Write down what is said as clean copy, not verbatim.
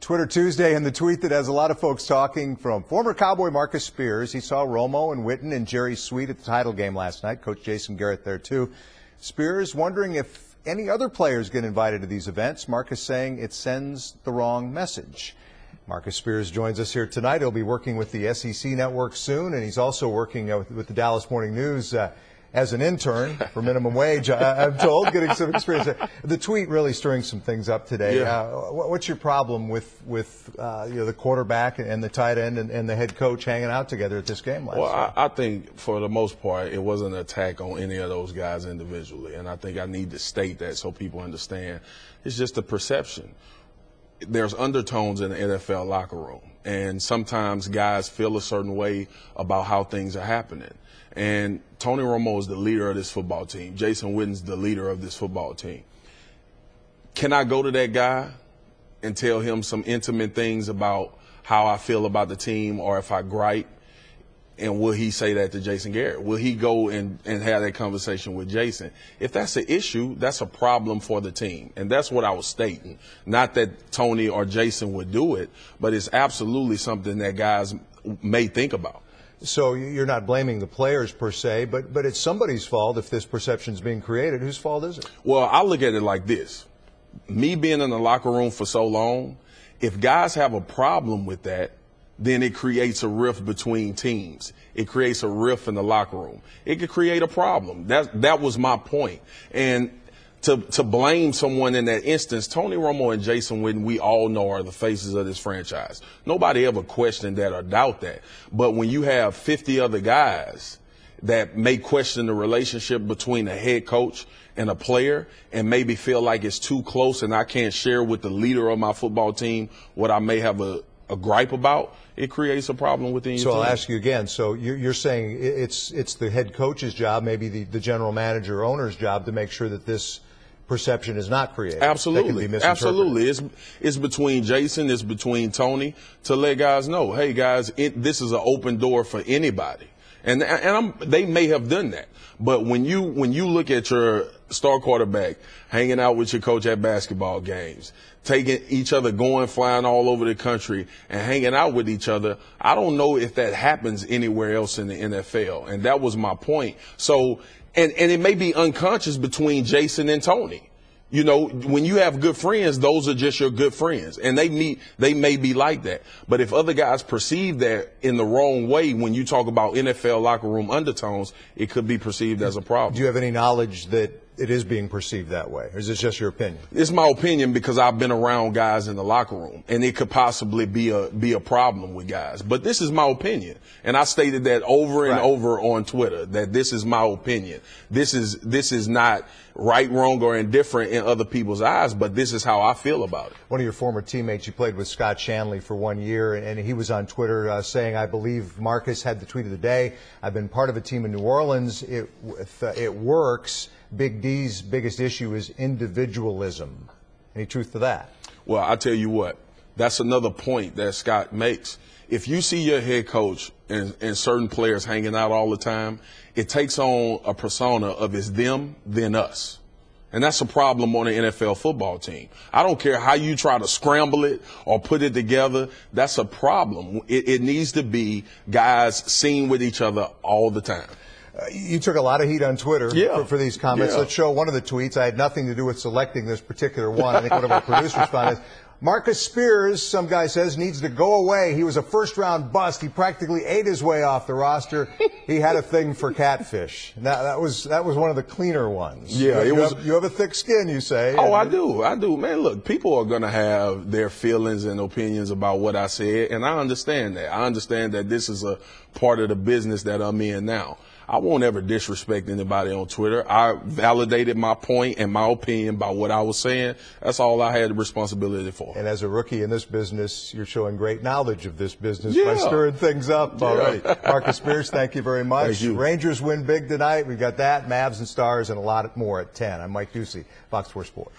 Twitter Tuesday, and the tweet that has a lot of folks talking from former Cowboy Marcus Spears. He saw Romo and Witten and Jerry Sweet at the title game last night. Coach Jason Garrett there too. Spears wondering if any other players get invited to these events. Marcus saying it sends the wrong message. Marcus Spears joins us here tonight. He'll be working with the SEC Network soon, and he's also working with the Dallas Morning News as an intern for minimum wage, I'm told, getting some experience. The tweet really stirring some things up today. Yeah. What's your problem with the quarterback and the tight end and the head coach hanging out together at this game last night? Well, I think for the most part, it wasn't an attack on any of those guys individually, and I think I need to state that so people understand. It's just a perception. There's undertones in the NFL locker room, and sometimes guys feel a certain way about how things are happening. And Tony Romo is the leader of this football team. Jason Witten's the leader of this football team. Can I go to that guy and tell him some intimate things about how I feel about the team, or if I gripe? And will he say that to Jason Garrett? Will he go and have that conversation with Jason? If that's an issue, that's a problem for the team. And that's what I was stating. Not that Tony or Jason would do it, but it's absolutely something that guys may think about. So you're not blaming the players per se, but it's somebody's fault if this perception is being created. Whose fault is it? Well, I look at it like this. Me being in the locker room for so long, if guys have a problem with that, then it creates a rift between teams. It creates a rift in the locker room. It could create a problem. That was my point. And to blame someone in that instance, Tony Romo and Jason Witten, we all know are the faces of this franchise. Nobody ever questioned that or doubt that. But when you have 50 other guys that may question the relationship between a head coach and a player and maybe feel like it's too close and I can't share with the leader of my football team what I may have a gripe about, it creates a problem within your team. So I'll ask you again. So you're saying it's the head coach's job, maybe the general manager or owner's job, to make sure that this perception is not created. Absolutely. Absolutely. It's between Jason, it's between Tony, to let guys know, hey guys, this is an open door for anybody. And they may have done that. But when you look at your star quarterback hanging out with your coach at basketball games, taking each other, going, flying all over the country and hanging out with each other, I don't know if that happens anywhere else in the NFL. And that was my point. So, and it may be unconscious between Jason and Tony. You know, when you have good friends, those are just your good friends, and they may be like that. But if other guys perceive that in the wrong way, when you talk about NFL locker room undertones, it could be perceived as a problem. Do you have any knowledge that it is being perceived that way, or is this just your opinion? It's my opinion because I've been around guys in the locker room, and it could possibly be a problem with guys. But this is my opinion, and I stated that over and over on Twitter, that this is my opinion. This is not right, wrong, or indifferent in other people's eyes, but this is how I feel about it. One of your former teammates, you played with Scott Shanley for 1 year, and he was on Twitter saying, I believe Marcus had the tweet of the day, I've been part of a team in New Orleans, it works. Big D's biggest issue is individualism. Any truth to that? Well, I tell you what, that's another point that Scott makes. If you see your head coach and certain players hanging out all the time, it takes on a persona of it's them, then us. And that's a problem on the NFL football team. I don't care how you try to scramble it or put it together. That's a problem. It needs to be guys seen with each other all the time. You took a lot of heat on Twitter for these comments. Let's show one of the tweets. I had nothing to do with selecting this particular one. I think one of our producers found it. Marcus Spears, some guy says, needs to go away. He was a first-round bust. He practically ate his way off the roster. He had a thing for catfish. That was one of the cleaner ones. Yeah, you have a thick skin, you say. Oh, I do. Man, look, people are going to have their feelings and opinions about what I said, and I understand that. I understand that this is a part of the business that I'm in now. I won't ever disrespect anybody on Twitter. I validated my point and my opinion by what I was saying. That's all I had the responsibility for. And as a rookie in this business, you're showing great knowledge of this business by stirring things up already. Marcus Spears, thank you very much. Thank you. Rangers win big tonight. We've got that, Mavs and Stars, and a lot more at 10. I'm Mike Ducey, Fox 4 Sports.